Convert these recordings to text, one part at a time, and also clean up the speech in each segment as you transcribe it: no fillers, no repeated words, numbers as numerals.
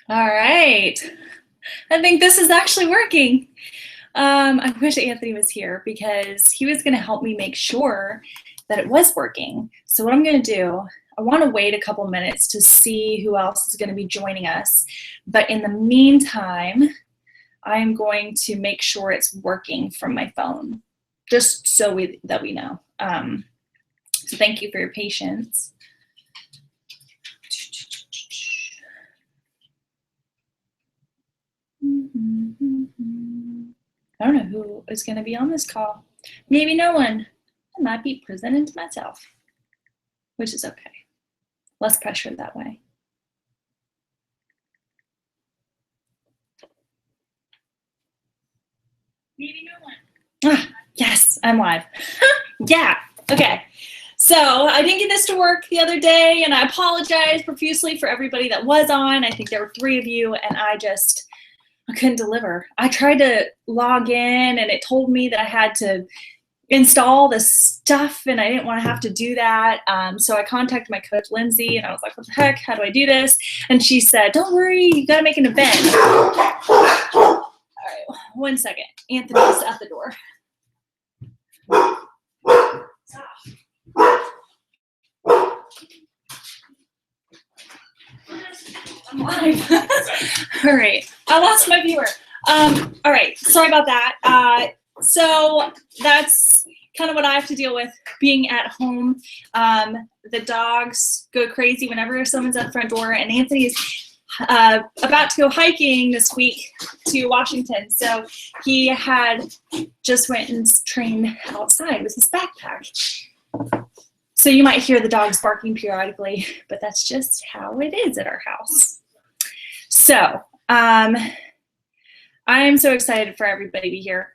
All right. I think this is actually working. I wish Anthony was here because he was going to help me make sure that it was working. So what I'm going to do, I want to wait a couple minutes to see who else is going to be joining us. But in the meantime, I'm going to make sure it's working from my phone, just so that we know. So thank you for your patience. I don't know who is going to be on this call. Maybe no one. I might be presenting to myself, which is okay. Less pressure that way. Maybe no one. Ah, yes, I'm live. Yeah, okay. So I didn't get this to work the other day, and I apologize profusely for everybody that was on. I think there were 3 of you, and I couldn't deliver. I tried to log in, and it told me that I had to install this stuff, and I didn't want to have to do that. So I contacted my coach, Lindsay, and I was like, what the heck? How do I do this? And she said, don't worry, you got to make an event. All right, 1 second. Anthony's at the door. Stop. I'm live. All right. I lost my viewer. All right. Sorry about that. So that's kind of what I have to deal with being at home. The dogs go crazy whenever someone's at the front door, and Anthony's about to go hiking this week to Washington. So he had just went and trained outside with his backpack. So you might hear the dogs barking periodically, but that's just how it is at our house. So I am so excited for everybody to be here.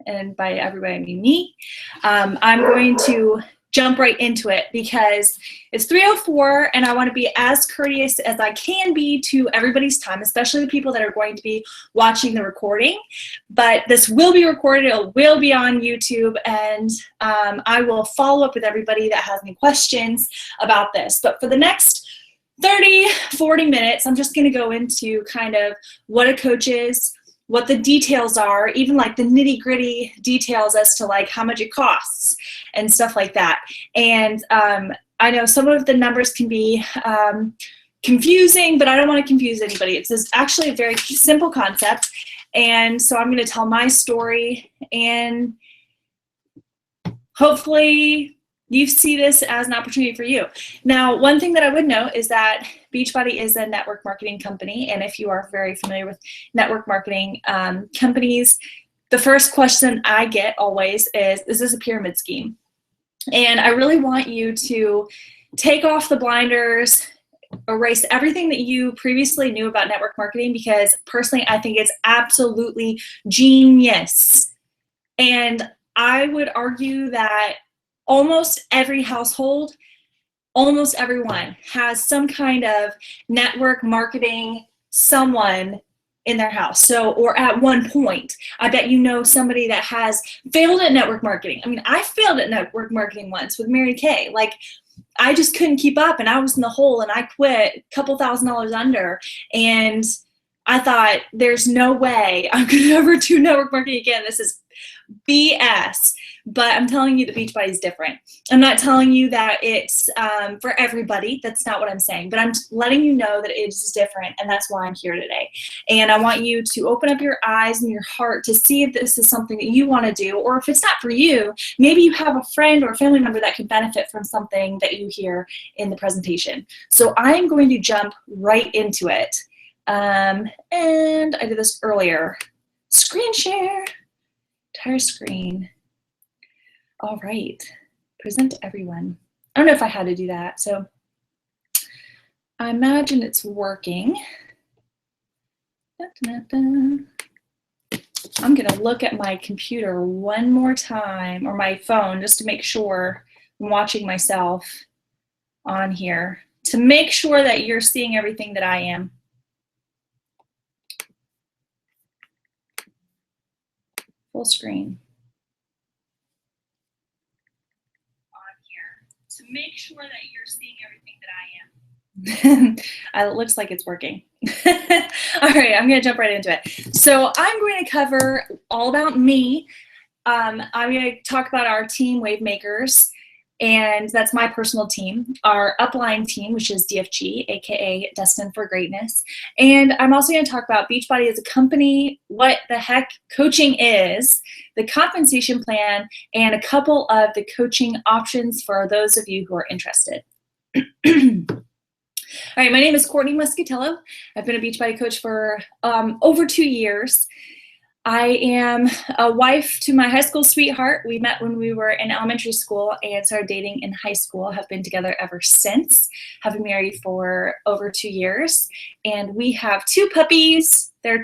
And by everybody, I mean me. I'm going to jump right into it because it's 3:04 and I want to be as courteous as I can be to everybody's time, especially the people that are going to be watching the recording. But this will be recorded, it will be on YouTube, and I will follow up with everybody that has any questions about this. But for the next 30-40 minutes, I'm just going to go into kind of what a coach is, what the details are, even like the nitty-gritty details as to like how much it costs and stuff like that. And I know some of the numbers can be confusing, but I don't want to confuse anybody. It's actually a very simple concept. And so I'm going to tell my story, and hopefully you see this as an opportunity for you. Now, one thing that I would note is that Beachbody is a network marketing company, and if you are very familiar with network marketing companies, the first question I get always is this a pyramid scheme? And I really want you to take off the blinders, erase everything that you previously knew about network marketing, because personally, I think it's absolutely genius. And I would argue that almost every household, almost everyone has some kind of network marketing someone in their house. So, or at one point, I bet you know somebody that has failed at network marketing. I mean, I failed at network marketing once with Mary Kay. Like, I just couldn't keep up, and I was in the hole, and I quit a couple $1,000s under, and I thought, there's no way I'm going to ever do network marketing again. This is BS. But I'm telling you, the Beachbody is different. I'm not telling you that it's for everybody. That's not what I'm saying. But I'm letting you know that it is different, and that's why I'm here today. And I want you to open up your eyes and your heart to see if this is something that you want to do, or if it's not for you, maybe you have a friend or a family member that could benefit from something that you hear in the presentation. So I'm going to jump right into it. And I did this earlier. Screen share. Entire screen. All right, present to everyone. I don't know if I had to do that, so I imagine it's working. I'm gonna look at my computer one more time, or my phone, just to make sure I'm watching myself on here, to make sure that you're seeing everything that I am. Full screen. On here, to make sure that you're seeing everything that I am. It looks like it's working. All right, I'm going to jump right into it. So I'm going to cover all about me. I'm going to talk about our team, Wave Makers, and that's my personal team, our upline team, which is DFG, aka Destined for Greatness. And I'm also going to talk about Beachbody as a company, what the heck coaching is, the compensation plan, and a couple of the coaching options for those of you who are interested. All right, my name is Courtney Muscatello. I've been a Beachbody coach for over 2 years. I am a wife to my high school sweetheart. We met when we were in elementary school and started dating in high school. Have been together ever since. Have been married for over 2 years, and we have 2 puppies. They're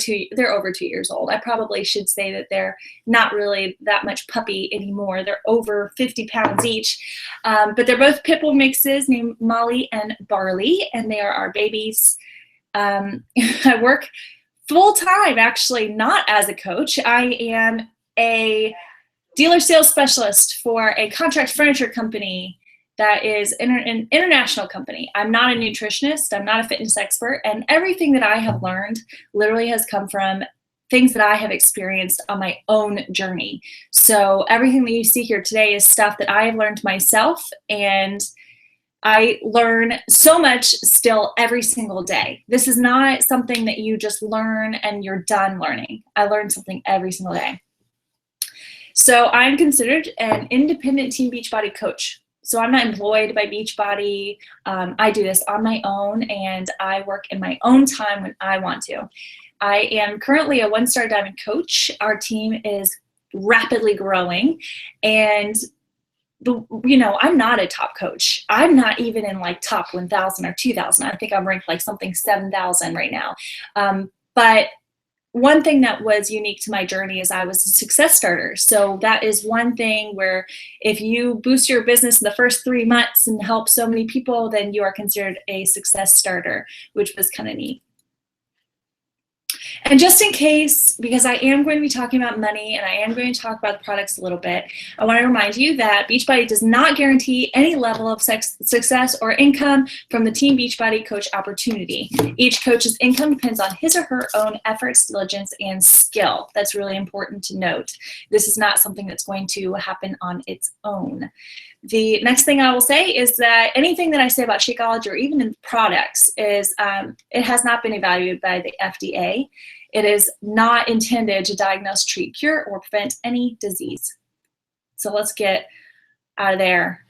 over 2 years old. I probably should say that they're not really that much puppy anymore. They're over 50 pounds each, but they're both pit bull mixes named Molly and Barley, and they are our babies. I work full-time, actually, not as a coach. I am a dealer sales specialist for a contract furniture company that is an international company. I'm not a nutritionist. I'm not a fitness expert. And everything that I have learned literally has come from things that I have experienced on my own journey. So everything that you see here today is stuff that I have learned myself, and I learn so much still every single day. This is not something that you just learn and you're done learning. I learn something every single day. So I'm considered an independent Team Beachbody coach. So I'm not employed by Beachbody. I do this on my own, and I work in my own time when I want to. I am currently a 1-star diamond coach. Our team is rapidly growing, and I'm not a top coach. I'm not even in like top 1,000 or 2,000. I think I'm ranked like something 7,000 right now. But one thing that was unique to my journey is I was a success starter. So that is one thing where if you boost your business in the first 3 months and help so many people, then you are considered a success starter, which was kind of neat. And just in case, because I am going to be talking about money and I am going to talk about the products a little bit, I want to remind you that Beachbody does not guarantee any level of success or income from the Team Beachbody coach opportunity. Each coach's income depends on his or her own efforts, diligence, and skill. That's really important to note. This is not something that's going to happen on its own. The next thing I will say is that anything that I say about Shakeology or even in products is it has not been evaluated by the FDA. It is not intended to diagnose, treat, cure, or prevent any disease. So let's get out of there.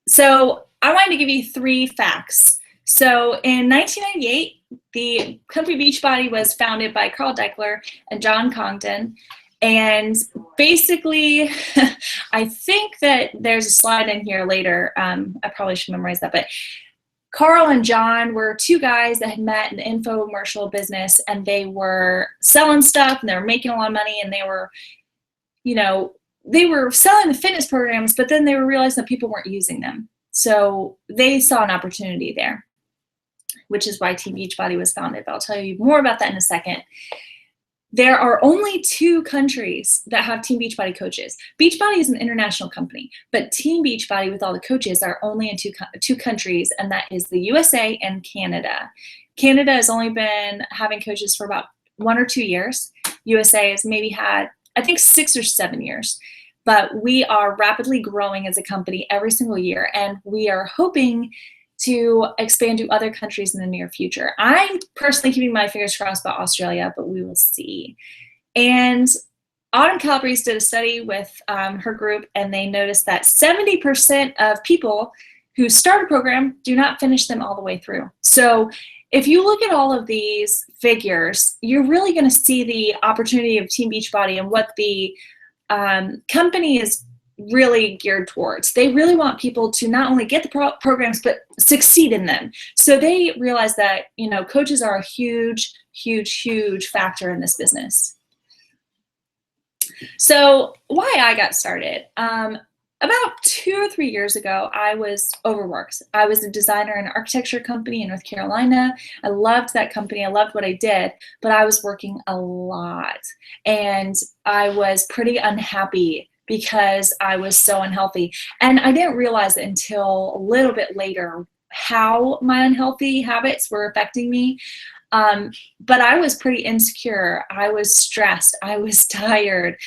So I wanted to give you 3 facts. So in 1998, the company Beachbody was founded by Carl Daikeler and John Congdon. And basically, I think that there's a slide in here later. I probably should memorize that. But Carl and John were 2 guys that had met in the infomercial business, and they were selling stuff, and they were making a lot of money, and they were selling the fitness programs, but then they were realizing that people weren't using them. So they saw an opportunity there, which is why Team Beachbody was founded. But I'll tell you more about that in a second. There are only 2 countries that have Team Beachbody coaches. Beachbody is an international company, but Team Beachbody with all the coaches are only in two countries, and that is the USA and Canada. Canada has only been having coaches for about 1 or 2 years. USA has maybe had, I think, 6 or 7 years. But we are rapidly growing as a company every single year, and we are hoping to expand to other countries in the near future. I'm personally keeping my fingers crossed about Australia, but we will see. And Autumn Calabrese did a study with her group, and they noticed that 70% of people who start a program do not finish them all the way through. So if you look at all of these figures, you're really going to see the opportunity of Team Beachbody and what the company is really geared towards. They really want people to not only get the programs, but succeed in them. So they realize that, coaches are a huge, huge, huge factor in this business. So why I got started. About 2 or 3 years ago, I was overworked. I was a designer in an architecture company in North Carolina. I loved that company. I loved what I did, but I was working a lot. And I was pretty unhappy because I was so unhealthy. And I didn't realize it until a little bit later how my unhealthy habits were affecting me. But I was pretty insecure. I was stressed. I was tired.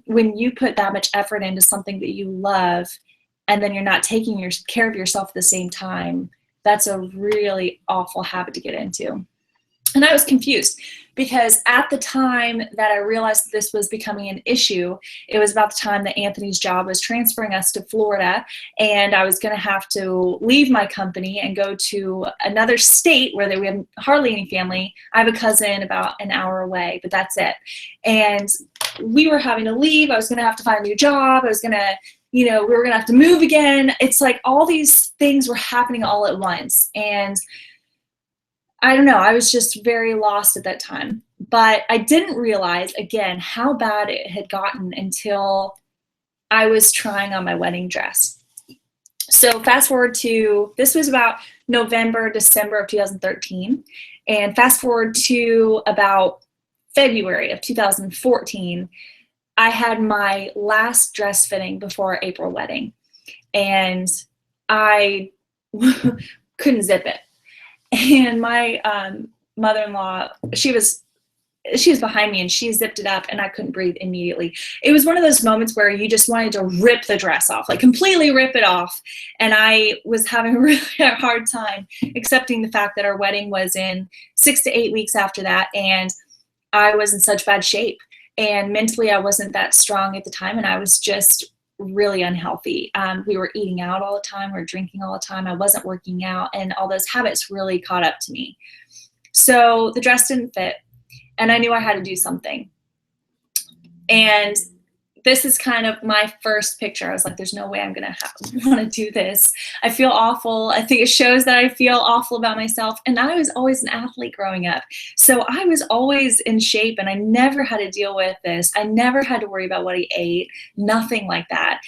When you put that much effort into something that you love, and then you're not taking care of yourself at the same time, that's a really awful habit to get into. And I was confused because at the time that I realized this was becoming an issue, it was about the time that Anthony's job was transferring us to Florida, and I was going to have to leave my company and go to another state where we have hardly any family. I have a cousin about an hour away, but that's it. And we were having to leave. I was going to have to find a new job. I was going to, we were going to have to move again. It's like all these things were happening all at once. And I don't know, I was just very lost at that time. But I didn't realize, again, how bad it had gotten until I was trying on my wedding dress. So fast forward to, this was about November, December of 2013. And fast forward to about February of 2014, I had my last dress fitting before our April wedding. And I couldn't zip it. And my mother-in-law, she was behind me and she zipped it up and I couldn't breathe immediately. It was one of those moments where you just wanted to rip the dress off, like completely rip it off. And I was having a really hard time accepting the fact that our wedding was in 6 to 8 weeks after that. And I was in such bad shape. And mentally, I wasn't that strong at the time. And I was just really unhealthy. We were eating out all the time. We were drinking all the time. I wasn't working out. And all those habits really caught up to me. So the dress didn't fit. And I knew I had to do something. And this is kind of my first picture. I was like, there's no way I'm going to want to do this. I feel awful. I think it shows that I feel awful about myself. And I was always an athlete growing up. So I was always in shape and I never had to deal with this. I never had to worry about what I ate, nothing like that.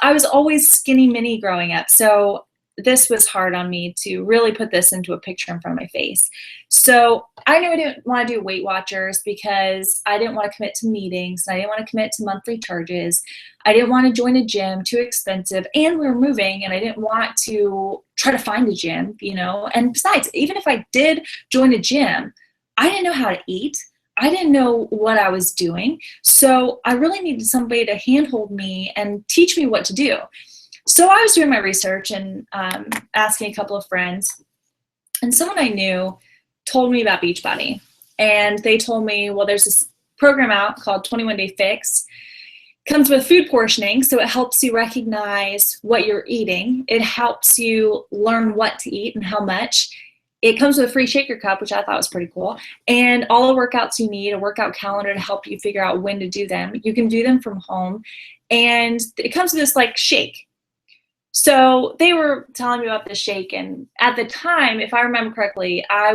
I was always skinny mini growing up. So this was hard on me to really put this into a picture in front of my face. So I knew I didn't want to do Weight Watchers because I didn't want to commit to meetings. I didn't want to commit to monthly charges. I didn't want to join a gym, too expensive. And we were moving and I didn't want to try to find a gym, And besides, even if I did join a gym, I didn't know how to eat. I didn't know what I was doing. So I really needed somebody to handhold me and teach me what to do. So I was doing my research and asking a couple of friends, and someone I knew told me about Beachbody. And they told me, well, there's this program out called 21 Day Fix. It comes with food portioning, so it helps you recognize what you're eating. It helps you learn what to eat and how much. It comes with a free shaker cup, which I thought was pretty cool. And all the workouts you need, a workout calendar to help you figure out when to do them. You can do them from home. And it comes with this like shake. So they were telling me about this shake, and at the time, if I remember correctly, I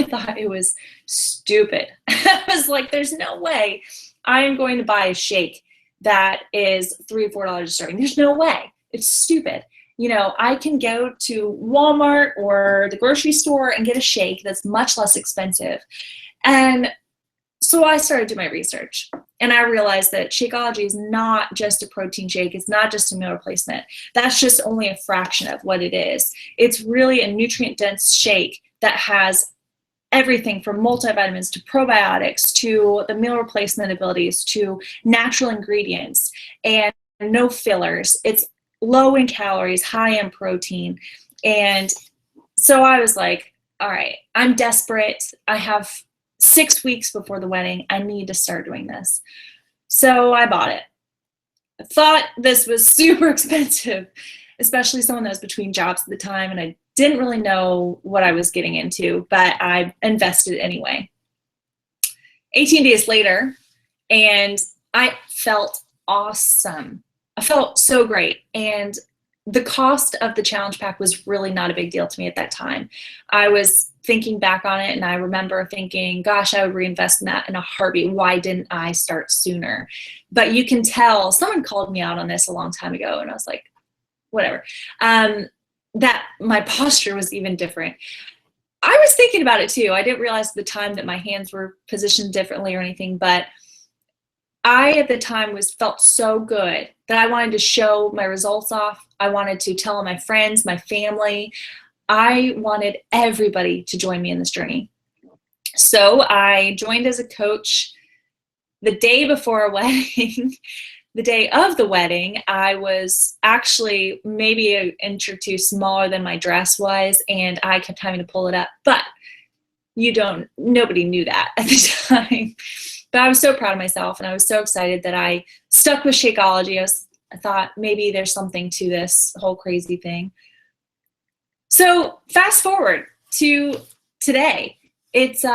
thought it was stupid. I was like, there's no way I'm going to buy a shake that is $3 or $4 a serving. There's no way. It's stupid. I can go to Walmart or the grocery store and get a shake that's much less expensive. And so I started doing my research, and I realized that Shakeology is not just a protein shake. It's not just a meal replacement. That's just only a fraction of what it is. It's really a nutrient-dense shake that has everything from multivitamins to probiotics to the meal replacement abilities to natural ingredients and no fillers. It's low in calories, high in protein. And so I was like, all right, I'm desperate. I have 6 weeks before the wedding. I need to start doing this. So I bought it. I thought this was super expensive, especially someone that was between jobs at the time, and I didn't really know what I was getting into, but I invested anyway. 18 days later, and I felt awesome. I felt so great. And the cost of the challenge pack was really not a big deal to me at that time. I was thinking back on it, and I remember thinking, gosh, I would reinvest in that in a heartbeat. Why didn't I start sooner? But you can tell, someone called me out on this a long time ago, and I was like, whatever. That my posture was even different. I was thinking about it too. I didn't realize at the time that my hands were positioned differently or anything, but I, at the time, felt so good that I wanted to show my results off. I wanted to tell my friends, my family. I wanted everybody to join me in this journey. So I joined as a coach the day before a wedding. The day of the wedding, I was actually maybe an inch or two smaller than my dress was, and I kept having to pull it up. But nobody knew that at the time. But I was so proud of myself, and I was so excited that I stuck with Shakeology. I thought maybe there's something to this whole crazy thing. So fast forward to today. It's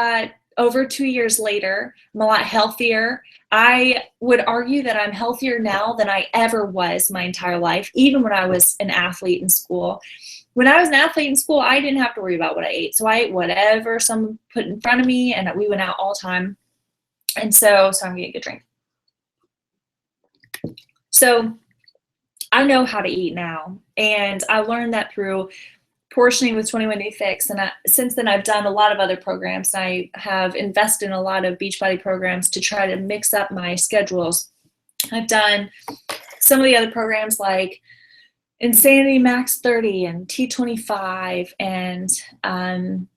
over 2 years later. I'm a lot healthier. I would argue that I'm healthier now than I ever was my entire life, even when I was an athlete in school. When I was an athlete in school, I didn't have to worry about what I ate. So I ate whatever someone put in front of me, and we went out all the time. And so I'm getting a good drink. So I know how to eat now. And I learned that through portioning with 21 Day Fix. And since then, I've done a lot of other programs. I have invested in a lot of Beachbody programs to try to mix up my schedules. I've done some of the other programs like Insanity Max 30 and T25 and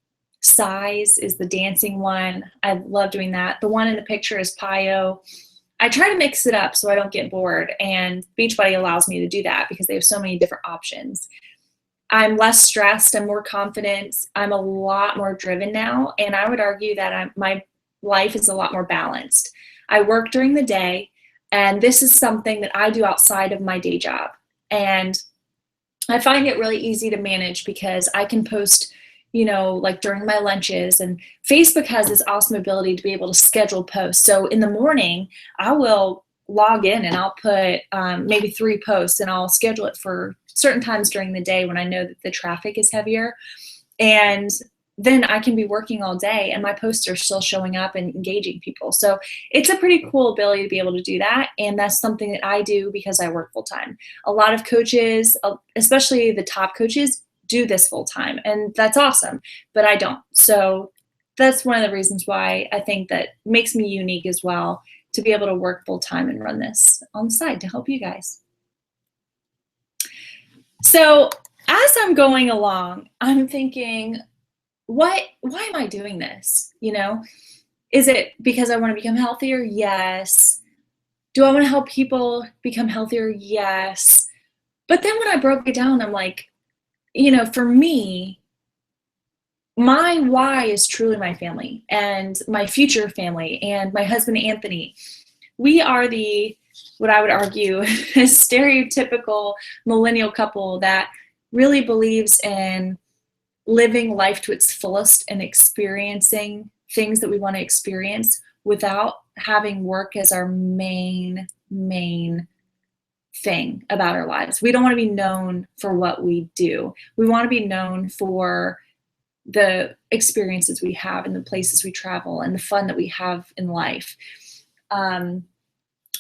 Size is the dancing one. I love doing that. The one in the picture is Pio. I try to mix it up so I don't get bored, and Beachbody allows me to do that because they have so many different options. I'm less stressed. I'm more confident. I'm a lot more driven now, and I would argue that my life is a lot more balanced. I work during the day, and this is something that I do outside of my day job, and I find it really easy to manage because I can post, like during my lunches, and Facebook has this awesome ability to be able to schedule posts. So in the morning, I will log in and I'll put maybe 3 posts, and I'll schedule it for certain times during the day when I know that the traffic is heavier. And then I can be working all day and my posts are still showing up and engaging people. So it's a pretty cool ability to be able to do that. And that's something that I do because I work full time. A lot of coaches, especially the top coaches, do this full time, and that's awesome, but I don't. So that's one of the reasons why I think that makes me unique as well, to be able to work full time and run this on the side to help you guys. So as I'm going along, I'm thinking, why am I doing this? Is it because I want to become healthier? Yes. Do I want to help people become healthier? Yes. But then when I broke it down, I'm like, for me, my why is truly my family and my future family and my husband, Anthony. We are what I would argue, a stereotypical millennial couple that really believes in living life to its fullest and experiencing things that we want to experience without having work as our main thing about our lives. We don't want to be known for what we do. We want to be known for the experiences we have and the places we travel and the fun that we have in life.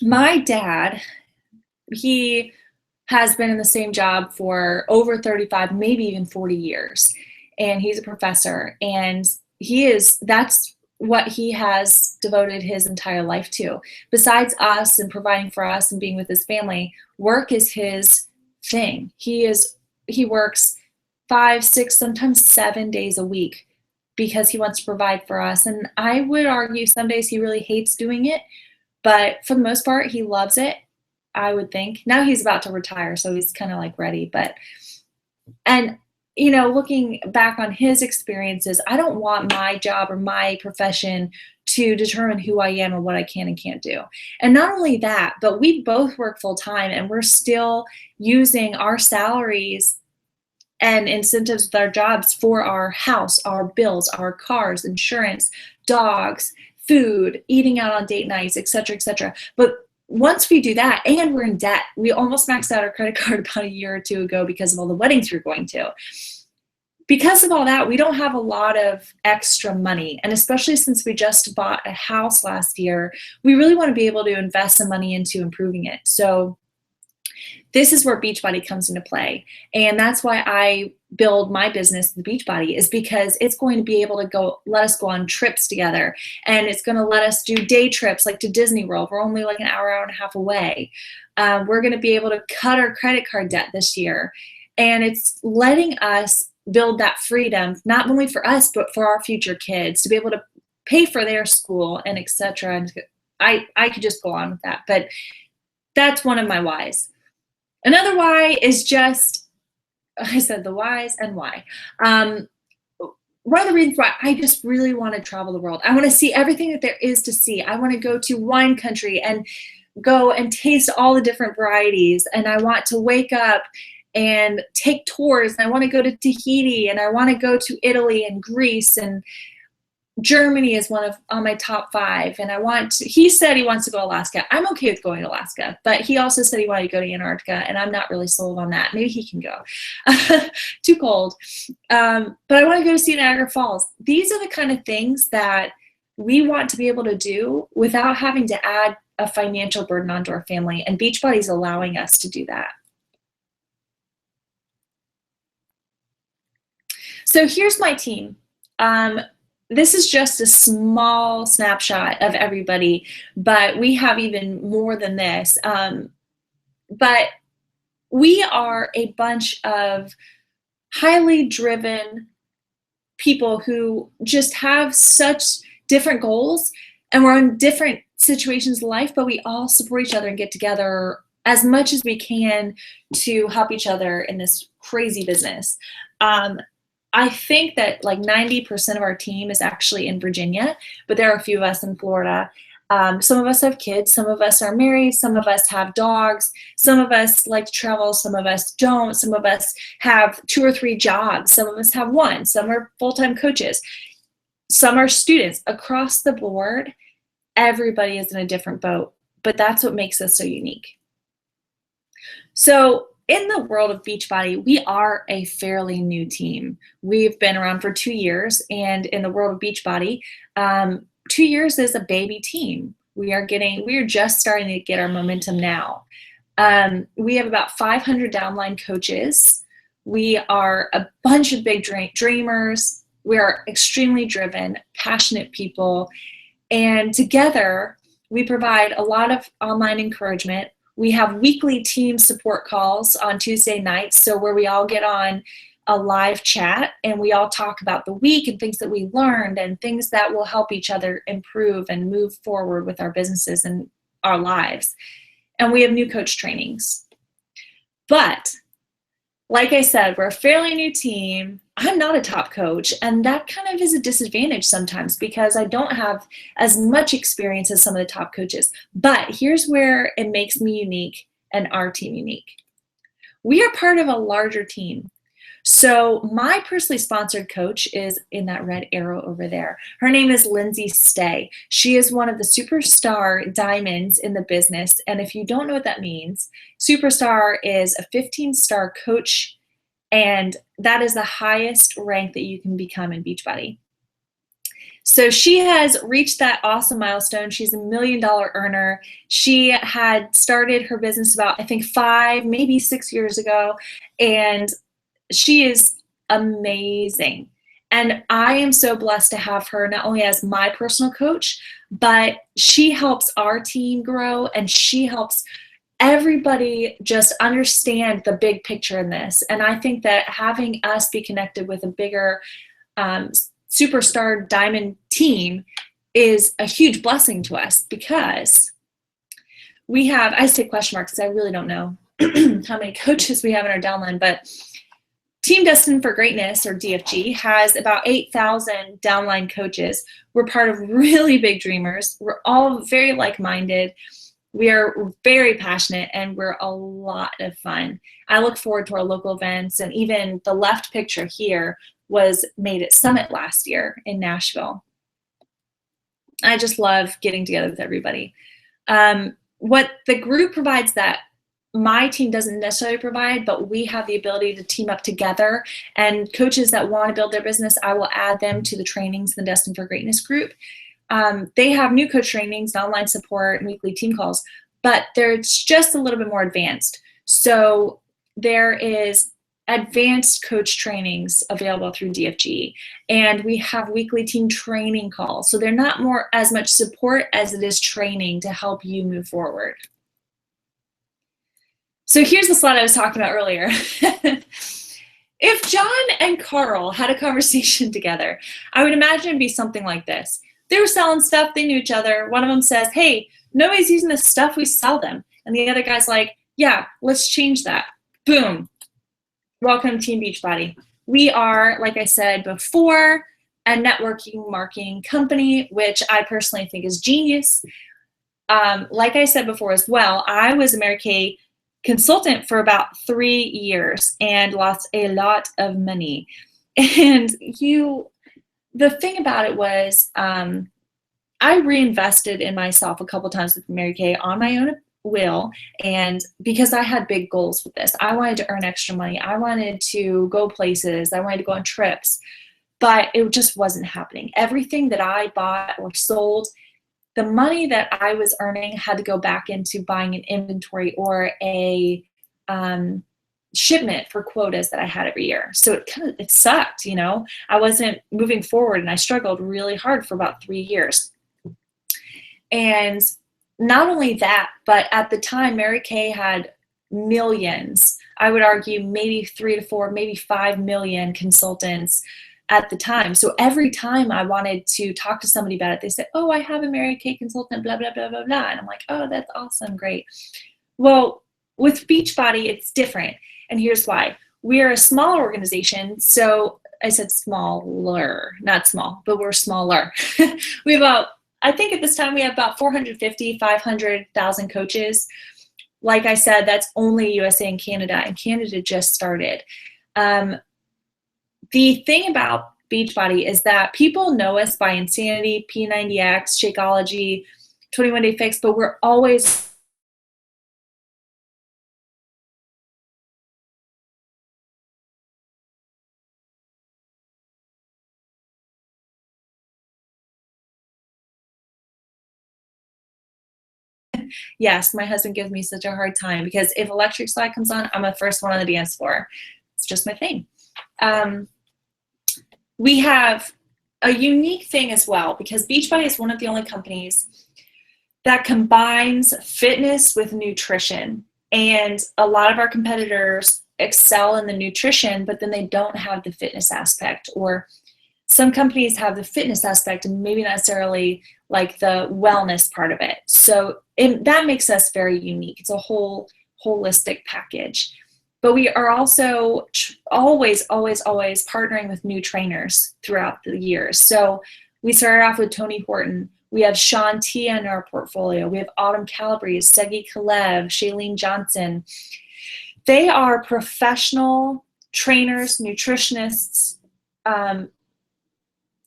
My dad, he has been in the same job for over 35, maybe even 40 years. And he's a professor, and that's what he has devoted his entire life to. Besides us and providing for us and being with his family, work is his thing. He works 5, 6, sometimes 7 days a week because he wants to provide for us. And I would argue some days he really hates doing it, but for the most part, he loves it, I would think. Now he's about to retire, so he's kind of like ready. Looking back on his experiences, I don't want my job or my profession to determine who I am or what I can and can't do. And not only that, but we both work full time, and we're still using our salaries and incentives with our jobs for our house, our bills, our cars, insurance, dogs, food, eating out on date nights, et cetera, et cetera. But once we do that, and we're in debt, we almost maxed out our credit card about a year or two ago because of all the weddings we're going to. Because of all that, we don't have a lot of extra money. And especially since we just bought a house last year, we really want to be able to invest some money into improving it. So this is where Beachbody comes into play. And that's why I build my business, the Beachbody, is because it's going to be able to let us go on trips together, and it's going to let us do day trips like to Disney World. We're only like an hour and a half away. We're going to be able to cut our credit card debt this year, and it's letting us build that freedom, not only for us, but for our future kids, to be able to pay for their school and etc. And I could just go on with that, but that's one of my whys. Another why is just, I said the whys and why. One of the reasons why I just really want to travel the world. I want to see everything that there is to see. I want to go to wine country and go and taste all the different varieties. And I want to wake up and take tours. And I want to go to Tahiti, and I want to go to Italy and Greece, and Germany is on my top 5. And he said he wants to go Alaska. I'm okay with going to Alaska, but he also said he wanted to go to Antarctica, and I'm not really sold on that. Maybe he can go. Too cold. But I want to go to see Niagara Falls. These are the kind of things that we want to be able to do without having to add a financial burden onto our family, and Beachbody is allowing us to do that. So here's my team. This is just a small snapshot of everybody, but we have even more than this. But we are a bunch of highly driven people who just have such different goals, and we're in different situations in life, but we all support each other and get together as much as we can to help each other in this crazy business. I think that like 90% of our team is actually in Virginia, but there are a few of us in Florida. Some of us have kids, some of us are married, some of us have dogs, some of us like to travel, some of us don't, some of us have 2 or 3 jobs, some of us have 1, some are full-time coaches, some are students. Across the board, everybody is in a different boat, but that's what makes us so unique. So in the world of Beachbody, we are a fairly new team. We've been around for 2 years, and in the world of Beachbody, 2 years is a baby team. We are just starting to get our momentum now. We have about 500 downline coaches. We are a bunch of big dreamers. We are extremely driven, passionate people, and together we provide a lot of online encouragement. We have weekly team support calls on Tuesday nights, so where we all get on a live chat and we all talk about the week and things that we learned and things that will help each other improve and move forward with our businesses and our lives. And we have new coach trainings. But like I said, we're a fairly new team. I'm not a top coach, and that kind of is a disadvantage sometimes because I don't have as much experience as some of the top coaches. But here's where it makes me unique and our team unique. We are part of a larger team. So my personally sponsored coach is in that red arrow over there. Her name is Lindsay Stay. She is one of the superstar diamonds in the business. And if you don't know what that means, superstar is a 15-star coach, and that is the highest rank that you can become in Beachbody. So she has reached that awesome milestone. She's a $1 million earner. She had started her business about, I think, 5, maybe 6 years ago, and she is amazing. And I am so blessed to have her not only as my personal coach, but she helps our team grow, and she helps everybody just understand the big picture in this. And I think that having us be connected with a bigger superstar diamond team is a huge blessing to us, because we have, I say question marks because I really don't know how many coaches we have in our downline, but Team Destined for Greatness, or DFG, has about 8,000 downline coaches. We're part of really big dreamers. We're all very like-minded. We are very passionate, and we're a lot of fun. I look forward to our local events, and even the left picture here was made at Summit last year in Nashville. I just love getting together with everybody. What the group provides that my team doesn't necessarily provide, but we have the ability to team up together, and coaches that want to build their business, I will add them to the trainings in the Destined for Greatness group. They have new coach trainings, online support, and weekly team calls, but they're just a little bit more advanced. So there is advanced coach trainings available through DFG, and we have weekly team training calls. So they're not as much support as it is training to help you move forward. So here's the slide I was talking about earlier. If John and Carl had a conversation together, I would imagine it'd be something like this. They were selling stuff, they knew each other. One of them says, hey, nobody's using this stuff, we sell them. And the other guy's like, yeah, let's change that. Boom. Welcome to Team Beachbody. We are, like I said before, a networking marketing company, which I personally think is genius. Like I said before as well, I was a Mary Kay consultant for about 3 years and lost a lot of money. And the thing about it was, I reinvested in myself a couple times with Mary Kay on my own will, and because I had big goals with this. I wanted to earn extra money. I wanted to go places. I wanted to go on trips, but it just wasn't happening. Everything that I bought or sold, the money that I was earning had to go back into buying an inventory or a shipment for quotas that I had every year. So it sucked, you know. I wasn't moving forward, and I struggled really hard for about 3 years. And not only that, but at the time, Mary Kay had millions. I would argue maybe 3 to 4, maybe 5 million consultants at the time. So every time I wanted to talk to somebody about it, they said, oh, I have a Mary Kay consultant, blah, blah, blah, blah, blah. And I'm like, oh, that's awesome, great. Well, with Beachbody, it's different. And here's why. We are a small organization. So I said smaller, not small, but we're smaller. We have about, I think at this time we have about 450, 500,000 coaches. Like I said, that's only USA and Canada just started. The thing about Beachbody is that people know us by Insanity, P90X, Shakeology, 21 Day Fix, but we're always yes, my husband gives me such a hard time because if Electric Slide comes on, I'm the first one on the dance floor. It's just my thing. We have a unique thing as well because Beachbody is one of the only companies that combines fitness with nutrition. And a lot of our competitors excel in the nutrition, but then they don't have the fitness aspect, or some companies have the fitness aspect and maybe not necessarily like the wellness part of it. So that makes us very unique. It's a whole holistic package. But we are also always partnering with new trainers throughout the years. So we started off with Tony Horton. We have Sean T in our portfolio. We have Autumn Calabrese, Segi Kalev, Shailene Johnson. They are professional trainers, nutritionists,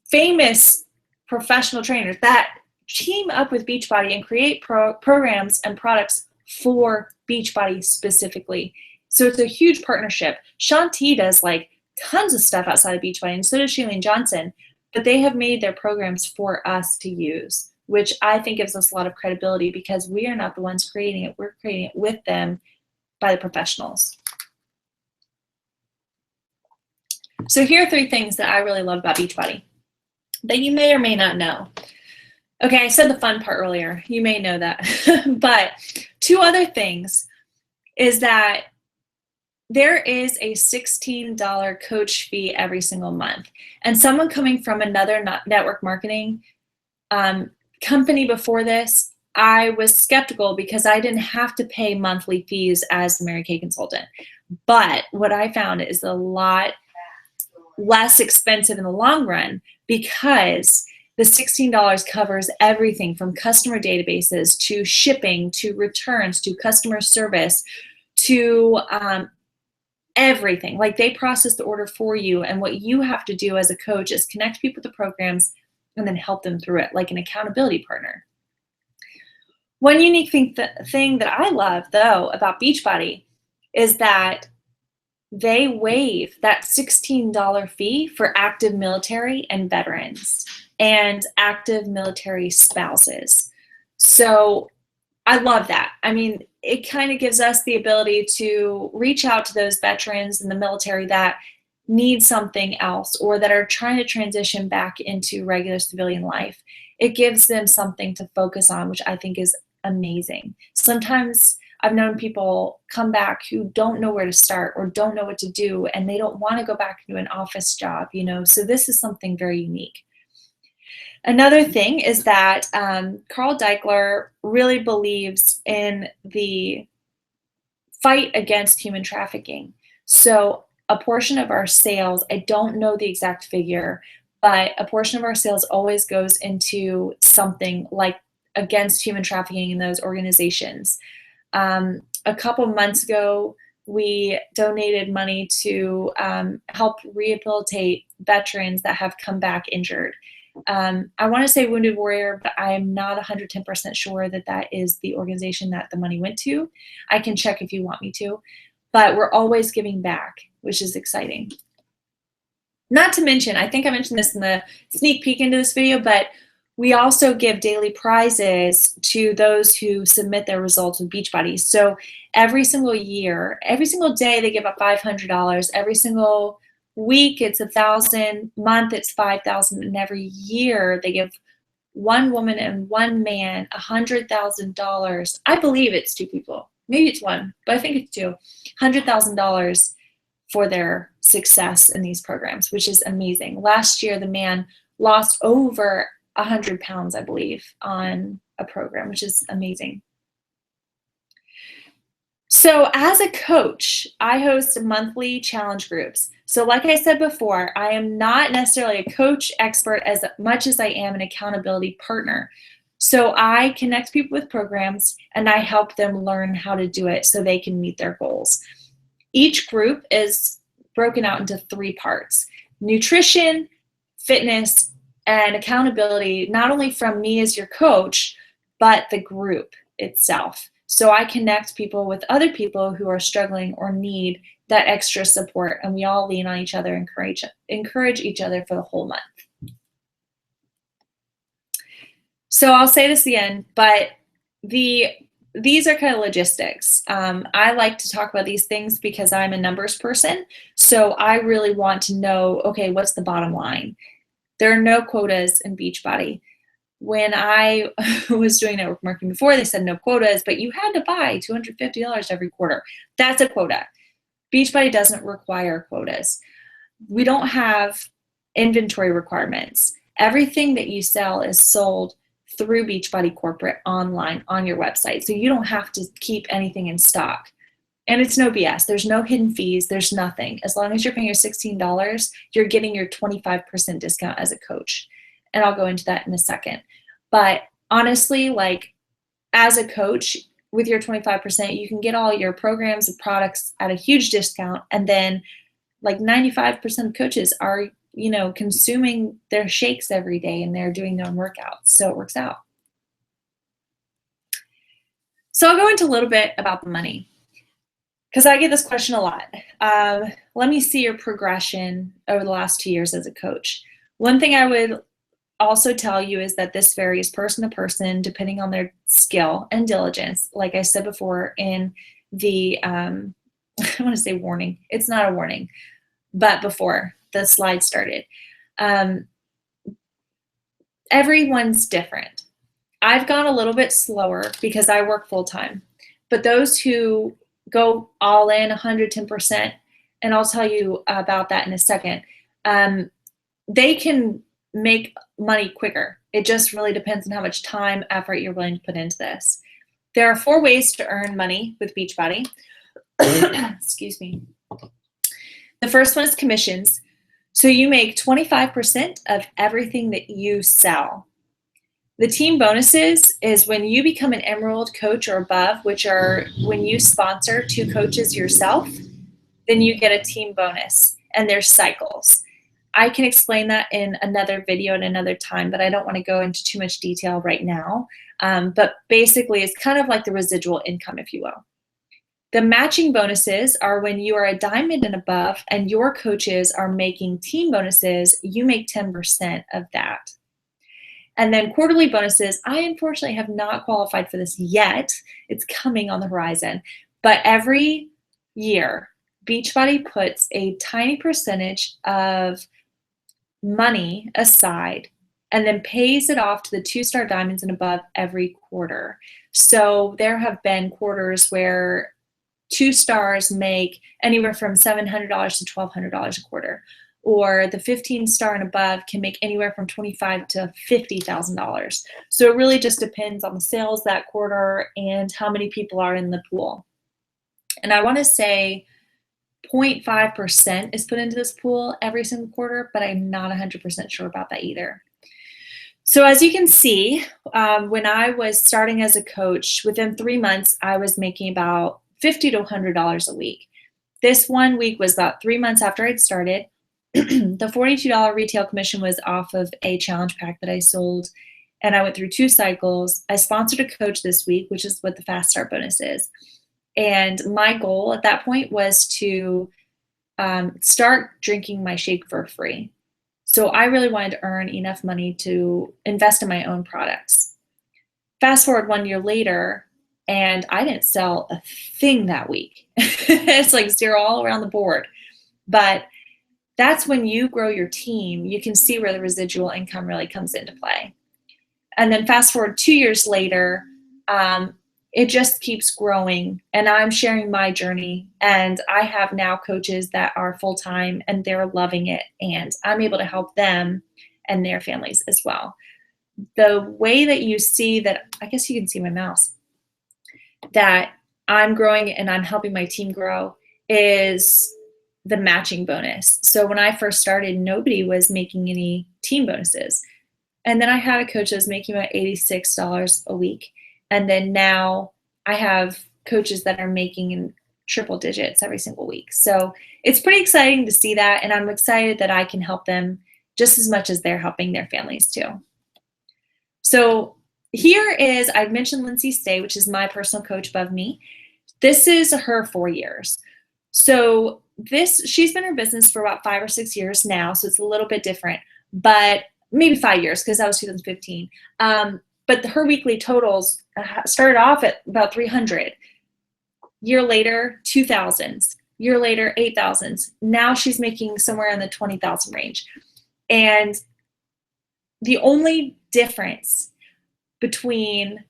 famous professional trainers that team up with Beachbody and create programs and products for Beachbody specifically. So it's a huge partnership. Sean T does like tons of stuff outside of Beachbody, and so does Shailene Johnson, but they have made their programs for us to use, which I think gives us a lot of credibility because we are not the ones creating it. We're creating it with them by the professionals. So here are 3 things that I really love about Beachbody that you may or may not know. Okay, I said the fun part earlier. You may know that. But 2 other things is that there is a $16 coach fee every single month. And someone coming from another network marketing company before this, I was skeptical because I didn't have to pay monthly fees as the Mary Kay consultant. But what I found is a lot less expensive in the long run because the $16 covers everything from customer databases to shipping to returns to customer service to everything. Like they process the order for you, and what you have to do as a coach is connect people to programs and then help them through it, like an accountability partner. One unique thing that I love though about Beachbody is that they waive that $16 fee for active military and veterans and active military spouses. So I love that. I mean, it kind of gives us the ability to reach out to those veterans in the military that need something else or that are trying to transition back into regular civilian life. It gives them something to focus on, which I think is amazing. Sometimes I've known people come back who don't know where to start or don't know what to do, and they don't want to go back into an office job, you know, so this is something very unique. Another thing is that Carl Deichler really believes in the fight against human trafficking. So a portion of our sales, I don't know the exact figure, but a portion of our sales always goes into something like against human trafficking in those organizations. A couple months ago, we donated money to help rehabilitate veterans that have come back injured. I want to say Wounded Warrior, but I am not 110% sure that that is the organization that the money went to. I can check if you want me to, but we're always giving back, which is exciting. Not to mention, I think I mentioned this in the sneak peek into this video, but we also give daily prizes to those who submit their results with Beachbody. So every single year, every single day, they give up $500. Every single week, it's $1,000. Month, it's $5,000. And every year, they give one woman and one man $100,000. I believe it's two people. Maybe it's one, but I think it's two. $100,000 for their success in these programs, which is amazing. Last year, the man lost over 100 pounds, I believe, on a program, which is amazing. So as a coach, I host monthly challenge groups. So like I said before, I am not necessarily a coach expert as much as I am an accountability partner. So I connect people with programs and I help them learn how to do it so they can meet their goals. Each group is broken out into 3 parts: nutrition, fitness, and accountability, not only from me as your coach, but the group itself. So I connect people with other people who are struggling or need that extra support, and we all lean on each other and encourage each other for the whole month. So I'll say this again, but these are kind of logistics. I like to talk about these things because I'm a numbers person. So I really want to know, okay, what's the bottom line? There are no quotas in Beachbody. When I was doing network marketing before, they said no quotas, but you had to buy $250 every quarter. That's a quota. Beachbody doesn't require quotas. We don't have inventory requirements. Everything that you sell is sold through Beachbody corporate online on your website. So you don't have to keep anything in stock. And it's no BS. There's no hidden fees. There's nothing. As long as you're paying your $16, you're getting your 25% discount as a coach. And I'll go into that in a second. But honestly, like as a coach, with your 25%, you can get all your programs and products at a huge discount. And then like 95% of coaches are, you know, consuming their shakes every day and they're doing their own workouts. So it works out. So I'll go into a little bit about the money, because I get this question a lot. Let me see your progression over the last 2 years as a coach. One thing I would also tell you is that this varies person to person depending on their skill and diligence. Like I said before in the, I want to say warning. It's not a warning, but before the slide started. Everyone's different. I've gone a little bit slower because I work full time, but those who go all in 110%, and I'll tell you about that in a second, they can make money quicker. It just really depends on how much time, effort you're willing to put into this. There are 4 ways to earn money with Beachbody. Excuse me. The first one is commissions. So you make 25% of everything that you sell. The team bonuses is when you become an Emerald coach or above, which are when you sponsor 2 coaches yourself, then you get a team bonus, and there's cycles. I can explain that in another video at another time, but I don't want to go into too much detail right now. But basically, it's kind of like the residual income, if you will. The matching bonuses are when you are a diamond and above and your coaches are making team bonuses, you make 10% of that. And then quarterly bonuses, I unfortunately have not qualified for this yet. It's coming on the horizon. But every year, Beachbody puts a tiny percentage of money aside and then pays it off to the 2-star diamonds and above every quarter. So there have been quarters where 2 stars make anywhere from $700 to $1,200 a quarter, or the 15-star and above can make anywhere from $25,000 to $50,000. So it really just depends on the sales that quarter and how many people are in the pool. And I want to say 0.5% is put into this pool every single quarter, but I'm not 100% sure about that either. So as you can see, when I was starting as a coach, within 3 months, I was making about $50 to $100 a week. This one week was about 3 months after I'd started. The $42 retail commission was off of a challenge pack that I sold, and I went through 2 cycles. I sponsored a coach this week, which is what the Fast Start bonus is. And my goal at that point was to start drinking my shake for free. So I really wanted to earn enough money to invest in my own products. Fast forward 1 year later, and I didn't sell a thing that week. It's like 0 all around the board. But that's when you grow your team, you can see where the residual income really comes into play. And then fast forward 2 years later, it just keeps growing, and I'm sharing my journey, and I have now coaches that are full-time and they're loving it, and I'm able to help them and their families as well. The way that you see that, I guess you can see my mouse, that I'm growing and I'm helping my team grow is the matching bonus. So when I first started, nobody was making any team bonuses. And then I had a coach that was making about $86 a week. And then now I have coaches that are making in triple digits every single week. So it's pretty exciting to see that. And I'm excited that I can help them just as much as they're helping their families too. So here is, I've mentioned Lindsay Stay, which is my personal coach above me. This is her 4 years. So she's been in her business for about 5 or 6 years now. So it's a little bit different, but maybe 5 years because that was 2015. But her weekly totals started off at about 300. Year later, 2,000s. Year later, 8,000s. Now she's making somewhere in the 20,000 range. And the only difference between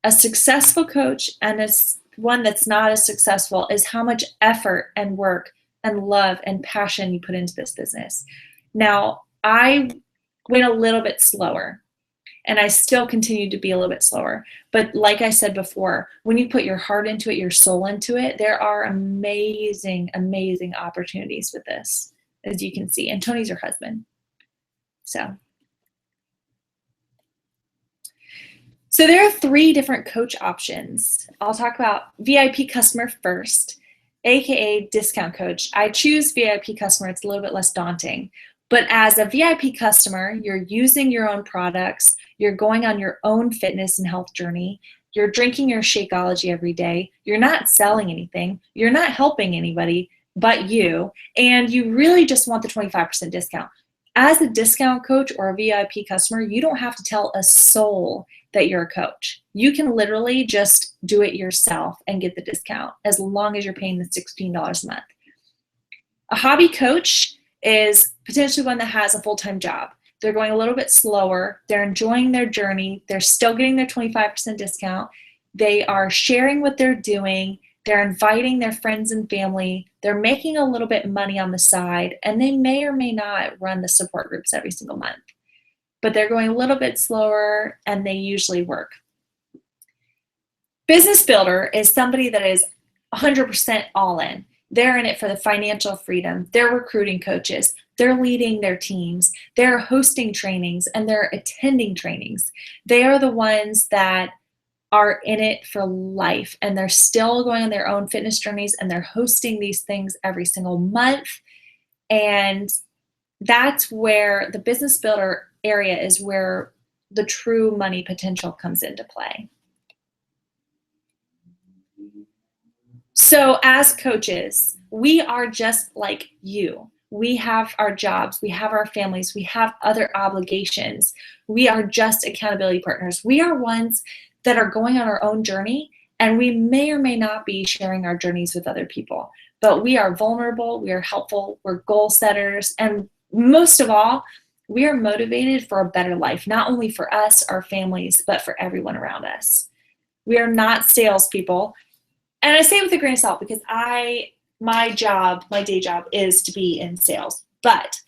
a successful coach and one that's not as successful is how much effort and work and love and passion you put into this business. Now, I went a little bit slower, and I still continue to be a little bit slower. But like I said before, when you put your heart into it, your soul into it, there are amazing, amazing opportunities with this, as you can see. And Tony's her husband. So there are 3 different coach options. I'll talk about VIP customer first, AKA discount coach. I choose VIP customer. It's a little bit less daunting. But as a VIP customer, you're using your own products, you're going on your own fitness and health journey, you're drinking your Shakeology every day, you're not selling anything, you're not helping anybody but you, and you really just want the 25% discount. As a discount coach or a VIP customer, you don't have to tell a soul that you're a coach. You can literally just do it yourself and get the discount as long as you're paying the $16 a month. A hobby coach is potentially one that has a full-time job. They're going a little bit slower. They're enjoying their journey. They're still getting their 25% discount. They are sharing what they're doing. They're inviting their friends and family. They're making a little bit of money on the side, and they may or may not run the support groups every single month. But they're going a little bit slower, and they usually work. Business builder is somebody that is 100% all in. They're in it for the financial freedom. They're recruiting coaches. They're leading their teams. They're hosting trainings, and they're attending trainings. They are the ones that are in it for life, and they're still going on their own fitness journeys, and they're hosting these things every single month. And that's where the business builder area is where the true money potential comes into play. So as coaches, we are just like you. We have our jobs, we have our families, we have other obligations. We are just accountability partners. We are ones that are going on our own journey, and we may or may not be sharing our journeys with other people. But we are vulnerable, we are helpful, we're goal setters, and most of all, we are motivated for a better life, not only for us, our families, but for everyone around us. We are not salespeople. And I say it with a grain of salt because my day job is to be in sales. But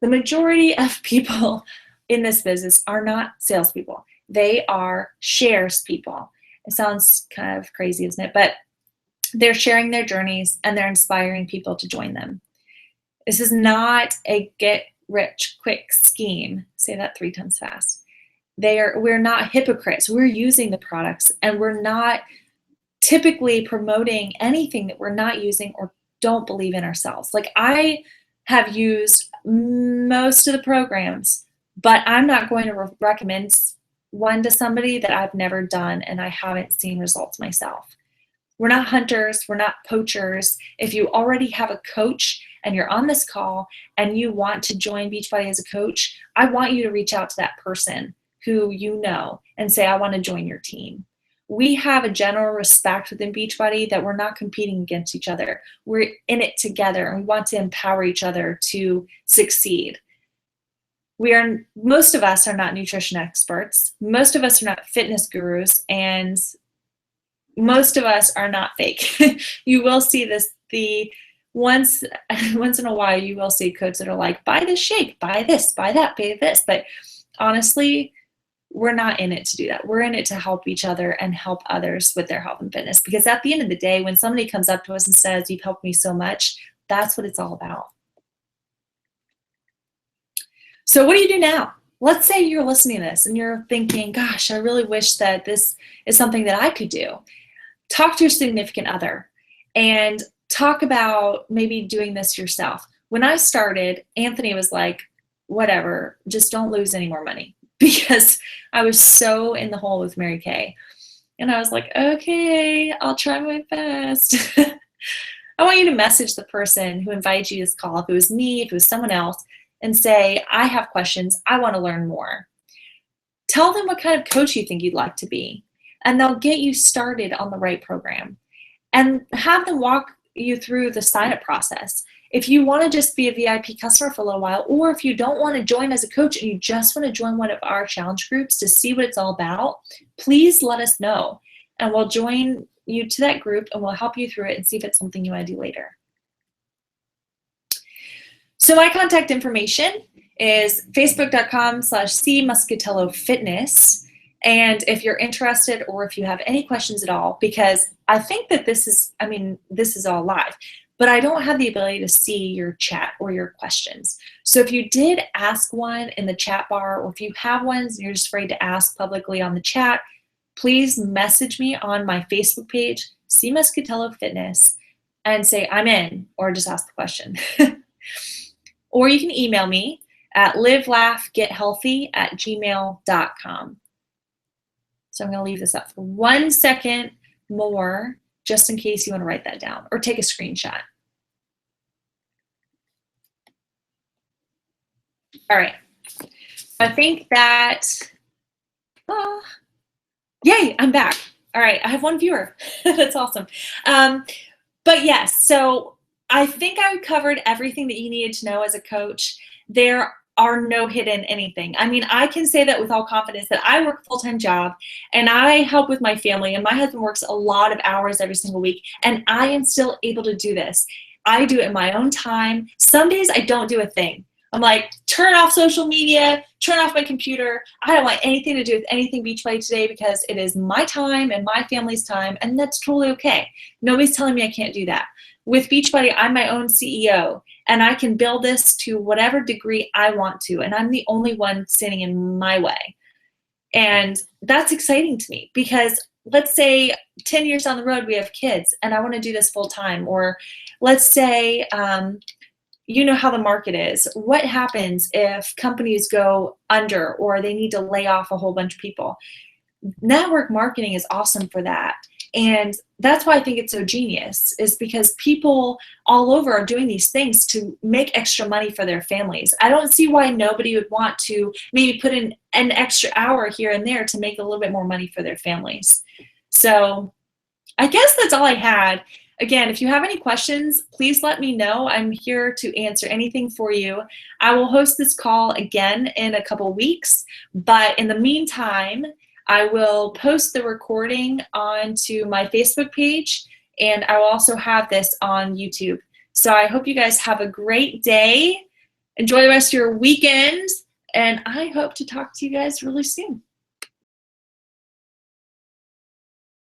the majority of people in this business are not salespeople. They are shares people. It sounds kind of crazy, isn't it? But they're sharing their journeys and they're inspiring people to join them. This is not a get rich quick scheme. Say that 3 times fast. We're not hypocrites. We're using the products, and we're not typically promoting anything that we're not using or don't believe in ourselves. Like, I have used most of the programs, but I'm not going to recommend one to somebody that I've never done and I haven't seen results myself. We're not hunters, we're not poachers. If you already have a coach and you're on this call and you want to join Beachbody as a coach, I want you to reach out to that person who you know and say, I want to join your team. We have a general respect within Beachbody that we're not competing against each other. We're in it together, and we want to empower each other to succeed. Most of us are not nutrition experts. Most of us are not fitness gurus, and most of us are not fake. You will see this, once in a while, you will see codes that are like, buy this shake, buy this, buy that, buy this. But honestly, we're not in it to do that. We're in it to help each other and help others with their health and fitness. Because at the end of the day, when somebody comes up to us and says, you've helped me so much, that's what it's all about. So what do you do now? Let's say you're listening to this and you're thinking, gosh, I really wish that this is something that I could do. Talk to your significant other and talk about maybe doing this yourself. When I started, Anthony was like, whatever, just don't lose any more money, because I was so in the hole with Mary Kay. And I was like, okay, I'll try my best. I want you to message the person who invited you to this call, if it was me, if it was someone else, and say, I have questions, I want to learn more. Tell them what kind of coach you think you'd like to be, and they'll get you started on the right program. And have them walk you through the sign-up process. If you want to just be a VIP customer for a little while, or if you don't want to join as a coach and you just want to join one of our challenge groups to see what it's all about, please let us know. And we'll join you to that group and we'll help you through it and see if it's something you want to do later. So my contact information is facebook.com/cmuscatellofitness. And if you're interested, or if you have any questions at all, because I think that this is all live, but I don't have the ability to see your chat or your questions. So if you did ask one in the chat bar, or if you have ones and you're just afraid to ask publicly on the chat, please message me on my Facebook page, C. Muscatello Fitness, and say I'm in, or just ask the question. Or you can email me at livelaughgethealthy@gmail.com. So I'm going to leave this up for 1 second more, just in case you want to write that down or take a screenshot. All right. I think that, yay, I'm back. All right, I have 1 viewer. That's awesome. But yes, so I think I covered everything that you needed to know as a coach. There are no hidden anything. I mean, I can say that with all confidence that I work a full-time job and I help with my family, and my husband works a lot of hours every single week, and I am still able to do this. I do it in my own time. Some days I don't do a thing. I'm like, turn off social media, turn off my computer. I don't want anything to do with anything Beachbody today, because it is my time and my family's time, and that's totally okay. Nobody's telling me I can't do that. With Beachbody, I'm my own CEO, and I can build this to whatever degree I want to, and I'm the only one standing in my way. And that's exciting to me, because let's say 10 years down the road we have kids and I want to do this full time, or let's say, you know how the market is. What happens if companies go under or they need to lay off a whole bunch of people? Network marketing is awesome for that. And that's why I think it's so genius, is because people all over are doing these things to make extra money for their families. I don't see why nobody would want to maybe put in an extra hour here and there to make a little bit more money for their families. So I guess that's all I had. Again, if you have any questions, please let me know. I'm here to answer anything for you. I will host this call again in a couple weeks, but in the meantime, I will post the recording onto my Facebook page, and I will also have this on YouTube. So I hope you guys have a great day. Enjoy the rest of your weekend, and I hope to talk to you guys really soon.